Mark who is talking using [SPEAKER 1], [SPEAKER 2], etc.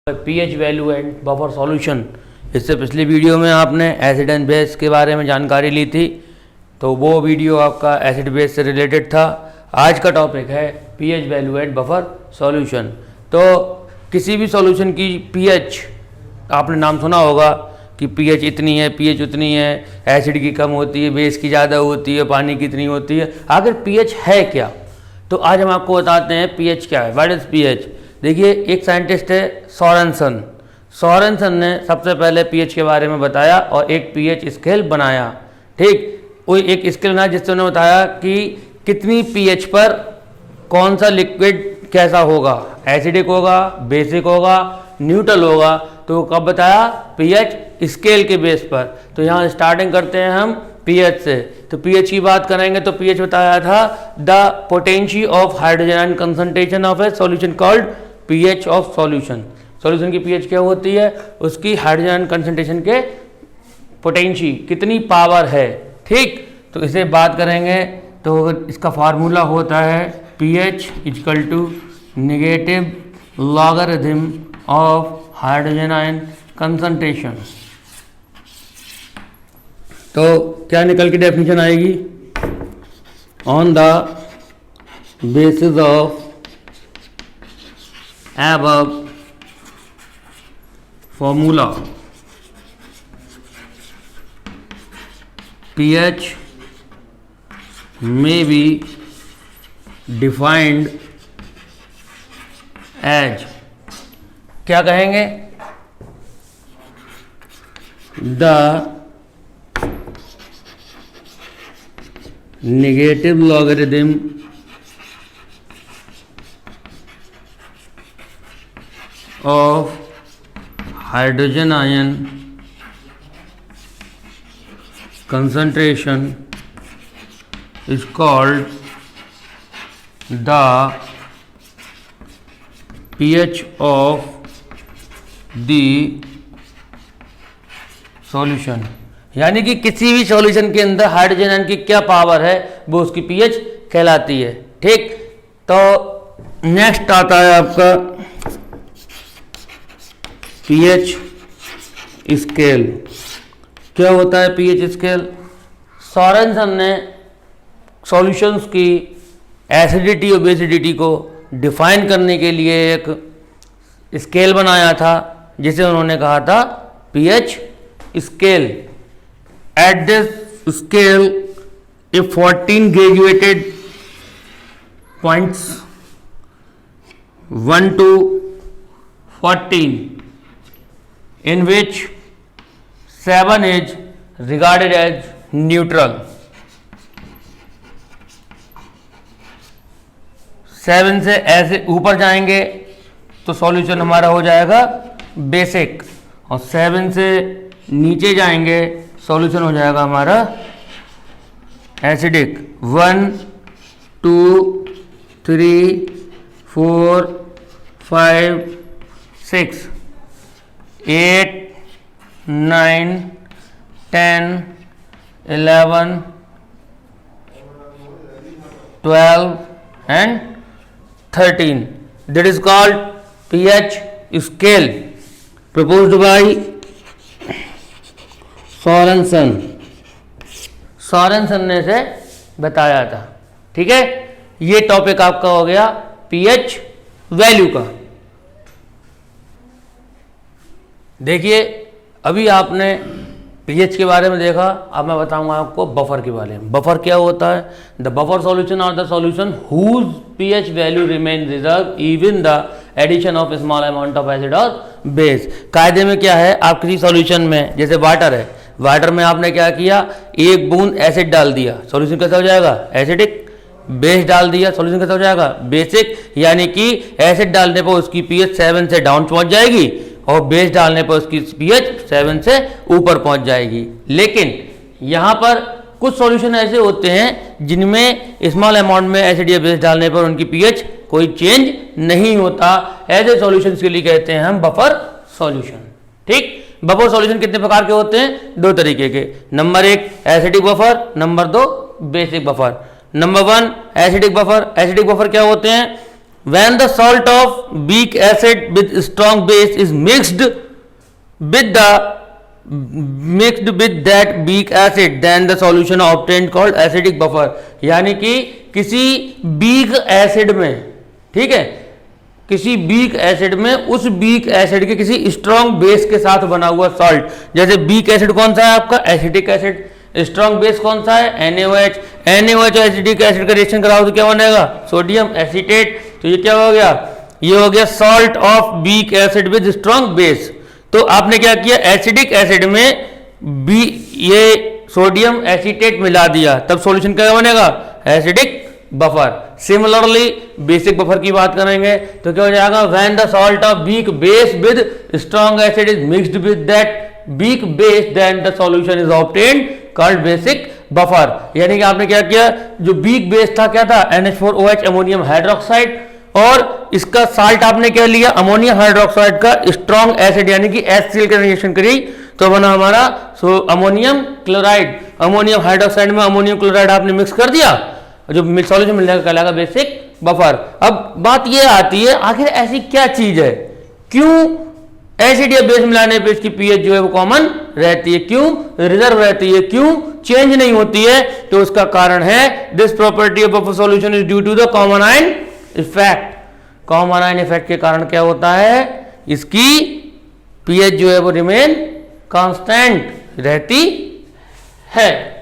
[SPEAKER 1] PH value and buffer solution. इससे पिछली video में आपने एसिड एंड बेस के बारे में जानकारी ली थी, तो वो वीडियो आपका एसिड बेस से रिलेटेड था। आज का टॉपिक है pH value and buffer solution. तो किसी भी सॉल्यूशन की पीएच आपने नाम सुना होगा कि पीएच इतनी है, पीएच उतनी है, एसिड की कम होती है, बेस की ज़्यादा होती है, पानी की इतनी होती है। आखिर पीएच है क्या? तो आज हम आपको बताते हैं पीएच क्या है, व्हाट इज़ पीएच। देखिए, एक साइंटिस्ट है सोरेनसन ने सबसे पहले पीएच के बारे में बताया और एक पीएच स्केल बनाया। ठीक, वो एक स्केल बनाया जिससे उन्होंने बताया कि कितनी पीएच पर कौन सा लिक्विड कैसा होगा, एसिडिक होगा, बेसिक होगा, न्यूट्रल होगा। तो कब बताया? पीएच स्केल के बेस पर। तो यहाँ स्टार्टिंग करते हैं हम पीएच से। तो पीएच की बात करेंगे तो पीएच बताया था the potential of hydrogen ion concentration of A solution called pH of solution. Solution की पीएच क्या होती है? उसकी हाइड्रोजन आयन कंसंट्रेशन के पोटेंशियल कितनी पावर है। ठीक, तो इसे बात करेंगे तो इसका फार्मूला होता है pH equal to negative logarithm of hydrogen ion concentration. तो क्या निकल के डेफिनेशन आएगी? On the basis of above formula pH may be defined as, क्या कहेंगे? the negative logarithm of hydrogen ion concentration is called the pH of the solution। यानी कि किसी भी सॉल्यूशन के अंदर हाइड्रोजन आयन की क्या पावर है वो उसकी पीएच कहलाती है। ठीक, तो नेक्स्ट आता है आपका पीएच स्केल। क्या होता है पीएच स्केल? सोरेनसन ने सॉल्यूशंस की एसिडिटी और बेसिडिटी को डिफाइन करने के लिए एक स्केल बनाया था जिसे उन्होंने कहा था pH scale. At this scale A 14 graduated points 1 to 14 in which 7 is regarded as neutral। 7 से ऐसे ऊपर जाएंगे तो सॉल्यूशन हमारा हो जाएगा बेसिक, और 7 से नीचे जाएंगे सॉल्यूशन हो जाएगा हमारा acidic. 1 2 3 4 5 6 8 9 10 11 12 and 13। That is called pH scale proposed by Sorensen ने से बताया था। ठीक है, ये टॉपिक आपका हो गया पीएच वैल्यू का। देखिए, अभी आपने पीएच के बारे में देखा, अब मैं बताऊंगा आपको बफर के बारे में। बफर क्या होता है? The buffer solution are the solution whose pH value remain reserve even the addition of small amount of acid और बेस। कायदे में क्या है, आप किसी सॉल्यूशन में, जैसे वाटर है, वाटर में आपने क्या किया, एक बूंद एसिड डाल दिया, सॉल्यूशन कैसा हो जाएगा? एसिडिक। बेस डाल दिया, सॉल्यूशन कैसा हो जाएगा? बेसिक। यानी कि एसिड डालने पर उसकी पीएच 7 से डाउन पहुंच जाएगी और बेस डालने पर उसकी पीएच 7 से ऊपर पहुंच जाएगी। लेकिन यहाँ पर कुछ सॉल्यूशन ऐसे होते हैं जिनमें स्मॉल अमाउंट में एसिड या बेस डालने पर उनकी पीएच कोई चेंज नहीं होता। ऐसे सॉल्यूशन के लिए कहते हैं हम बफर सॉल्यूशन। ठीक, बफर सॉल्यूशन कितने प्रकार के होते हैं? 2 तरीके के। Number 1 acidic buffer, number 2 basic buffer. Number 1 acidic buffer. Acidic buffer क्या होते हैं? When the salt of weak acid with strong base is mixed with that weak acid, then the solution obtained called acidic buffer। यानी कि किसी weak acid में, ठीक है, किसी वीक एसिड में उस वीक एसिड के किसी स्ट्रॉन्ग बेस के साथ बना हुआ सॉल्ट, जैसे वीक एसिड कौन सा है आपका, एसिडिक एसिड, स्ट्रॉन्ग बेस कौन सा है, NaOH, NaOH और एसिडिक एसिड का रिएक्शन कराओ तो क्या बनेगा, सोडियम एसीटेट। तो ये क्या हो गया, ये हो गया salt of weak acid with strong base. तो आपने क्या किया, एसिडिक एसिड में ये सोडियम एसीटेट मिला दिया, तब सॉल्यूशन क्या बनेगा, acidic buffer. Similarly basic buffer की बात करेंगे तो क्या हो जाएगा, when the salt of weak base with strong acid is mixed with that weak base, then the solution is obtained called basic buffer. यानी कि आपने क्या किया, जो वीक बेस था क्या था, NH4OH अमोनियम हाइड्रोक्साइड, और इसका साल्ट आपने क्या लिया, अमोनियम हाइड्रोक्साइड का स्ट्रॉन्ग एसिड यानी कि HCl का रिएक्शन करी तो बना हमारा अमोनियम क्लोराइड। अमोनियम हाइड्रोक्साइड में अमोनियम क्लोराइड आपने मिक्स कर दिया, जो सॉल्यूशन मिलने का कहलाएगा बेसिक बफर। अब बात ये आती है, आखिर ऐसी क्या चीज है, क्यों एसिड या बेस मिलाने पे इसकी पीएच जो है वो कॉमन रहती है, क्यों रिजर्व रहती है, क्यों चेंज नहीं होती है। तो उसका कारण है this property of buffer solution is due to the common ion effect. Common ion effect के कारण क्या होता है, इसकी पीएच जो है वो रिमेन कांस्टेंट रहती है।